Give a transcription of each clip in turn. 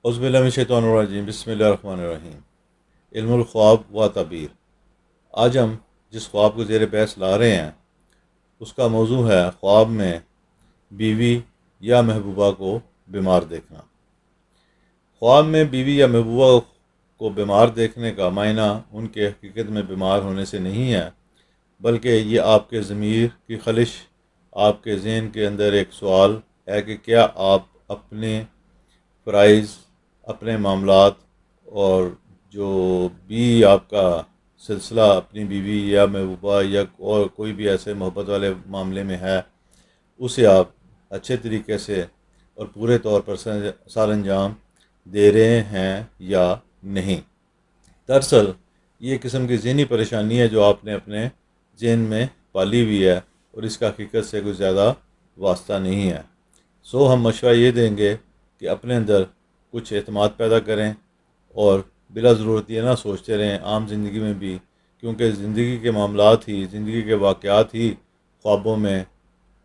عزب اللہ من الشیطان الرجیم، بسم اللہ الرحمن الرحیم۔ علم الخواب و تعبیر۔ آج ہم جس خواب کو زیر بحث لا رہے ہیں اس کا موضوع ہے خواب میں بیوی یا محبوبہ کو بیمار دیکھنا۔ خواب میں بیوی یا محبوبہ کو بیمار دیکھنے کا معنی ان کے حقیقت میں بیمار ہونے سے نہیں ہے، بلکہ یہ آپ کے ضمیر کی خلش، آپ کے ذہن کے اندر ایک سوال ہے کہ کیا آپ اپنے فرائض، اپنے معاملات اور جو بھی آپ کا سلسلہ اپنی بیوی یا محبوبہ یا اور کوئی بھی ایسے محبت والے معاملے میں ہے، اسے آپ اچھے طریقے سے اور پورے طور پر سر انجام دے رہے ہیں یا نہیں۔ دراصل یہ قسم کی ذہنی پریشانی ہے جو آپ نے اپنے ذہن میں پالی ہوئی ہے اور اس کا حقیقت سے کوئی زیادہ واسطہ نہیں ہے۔ ہم مشورہ یہ دیں گے کہ اپنے اندر کچھ اعتماد پیدا کریں اور بلا ضرورت یہ نہ سوچتے رہیں عام زندگی میں بھی، کیونکہ زندگی کے معاملات ہی، زندگی کے واقعات ہی خوابوں میں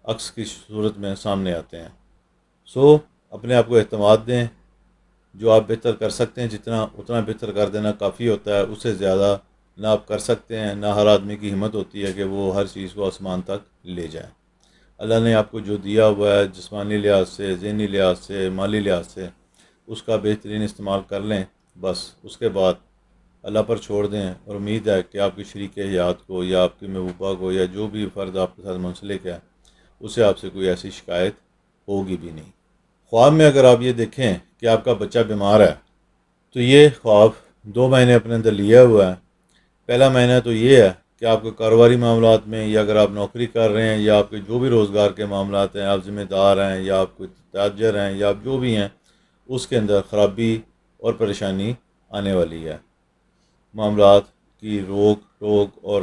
عکس کی صورت میں سامنے آتے ہیں۔ اپنے آپ کو اعتماد دیں، جو آپ بہتر کر سکتے ہیں اتنا بہتر کر دینا کافی ہوتا ہے، اس سے زیادہ نہ آپ کر سکتے ہیں، نہ ہر آدمی کی ہمت ہوتی ہے کہ وہ ہر چیز کو آسمان تک لے جائے۔ اللہ نے آپ کو جو دیا ہوا ہے جسمانی لحاظ سے، ذہنی لحاظ سے، مالی لحاظ سے، اس کا بہترین استعمال کر لیں، بس اس کے بعد اللہ پر چھوڑ دیں، اور امید ہے کہ آپ کی شریک حیات کو یا آپ کی محبوبہ کو یا جو بھی فرد آپ کے ساتھ منسلک ہے اسے آپ سے کوئی ایسی شکایت ہوگی بھی نہیں۔ خواب میں اگر آپ یہ دیکھیں کہ آپ کا بچہ بیمار ہے تو یہ خواب دو معنی اپنے اندر لیا ہوا ہے۔ پہلا معنی تو یہ ہے کہ آپ کے کاروباری معاملات میں، یا اگر آپ نوکری کر رہے ہیں یا آپ کے جو بھی روزگار کے معاملات ہیں، آپ ذمہ دار ہیں یا آپ کوئی تاجر ہیں یا آپ جو بھی ہیں، اس کے اندر خرابی اور پریشانی آنے والی ہے۔ معاملات کی روک ٹوک اور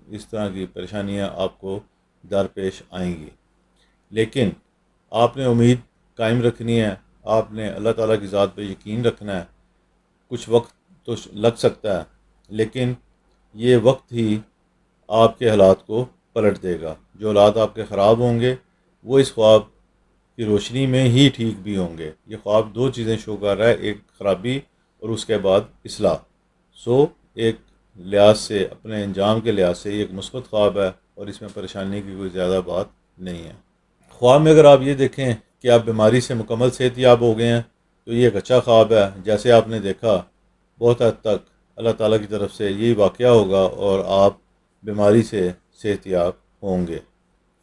اس طرح کی پریشانیاں آپ کو درپیش آئیں گی، لیکن آپ نے امید قائم رکھنی ہے، آپ نے اللہ تعالیٰ کی ذات پہ یقین رکھنا ہے۔ کچھ وقت تو لگ سکتا ہے، لیکن یہ وقت ہی آپ کے حالات کو پلٹ دے گا۔ جو حالات آپ کے خراب ہوں گے وہ اس خواب کی روشنی میں ہی ٹھیک بھی ہوں گے۔ یہ خواب دو چیزیں شو کر رہا ہے، ایک خرابی اور اس کے بعد اصلاح۔ ایک لحاظ سے، اپنے انجام کے لحاظ سے یہ ایک مثبت خواب ہے اور اس میں پریشانی کی کوئی زیادہ بات نہیں ہے۔ خواب میں اگر آپ یہ دیکھیں کہ آپ بیماری سے مکمل صحت یاب ہو گئے ہیں تو یہ ایک اچھا خواب ہے۔ جیسے آپ نے دیکھا، بہت حد تک اللہ تعالیٰ کی طرف سے یہی واقعہ ہوگا اور آپ بیماری سے صحت یاب ہوں گے۔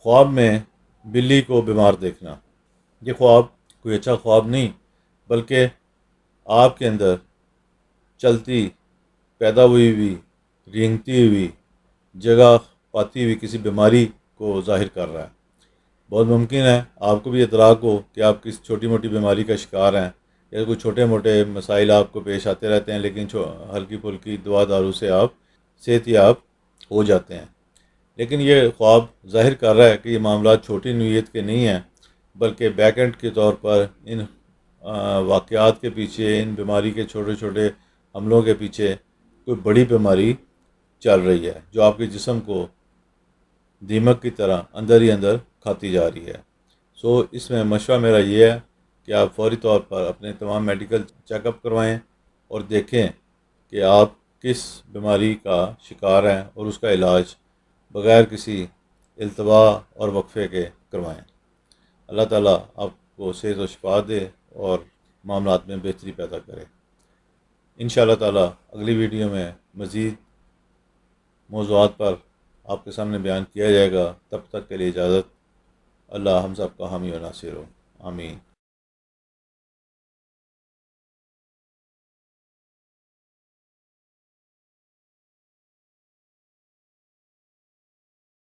خواب میں بلی کو بیمار دیکھنا، یہ خواب کوئی اچھا خواب نہیں، بلکہ آپ کے اندر چلتی، پیدا ہوئی رینگتی ہوئی، جگہ پاتی ہوئی کسی بیماری کو ظاہر کر رہا ہے۔ بہت ممکن ہے آپ کو بھی ادراک ہو کہ آپ کسی چھوٹی موٹی بیماری کا شکار ہیں، یا کوئی چھوٹے موٹے مسائل آپ کو پیش آتے رہتے ہیں، لیکن ہلکی پھلکی دوا دارو سے آپ صحت یاب ہو جاتے ہیں۔ لیکن یہ خواب ظاہر کر رہا ہے کہ یہ معاملات چھوٹی نوعیت کے نہیں ہیں، بلکہ بیک اینڈ کے طور پر ان واقعات کے پیچھے، ان بیماری کے چھوٹے چھوٹے حملوں کے پیچھے کوئی بڑی بیماری چل رہی ہے جو آپ کے جسم کو دیمک کی طرح اندر ہی اندر کھاتی جا رہی ہے۔ اس میں مشورہ میرا یہ ہے کہ آپ فوری طور پر اپنے تمام میڈیکل چیک اپ کروائیں اور دیکھیں کہ آپ کس بیماری کا شکار ہیں اور اس کا علاج بغیر کسی التوا اور وقفے کے کروائیں۔ اللہ تعالیٰ آپ کو صحت و شفا دے اور معاملات میں بہتری پیدا کرے۔ انشاءاللہ تعالیٰ اگلی ویڈیو میں مزید موضوعات پر آپ کے سامنے بیان کیا جائے گا۔ تب تک کے لیے اجازت۔ اللہ ہم سب کا حامی و ناصر ہو، آمین۔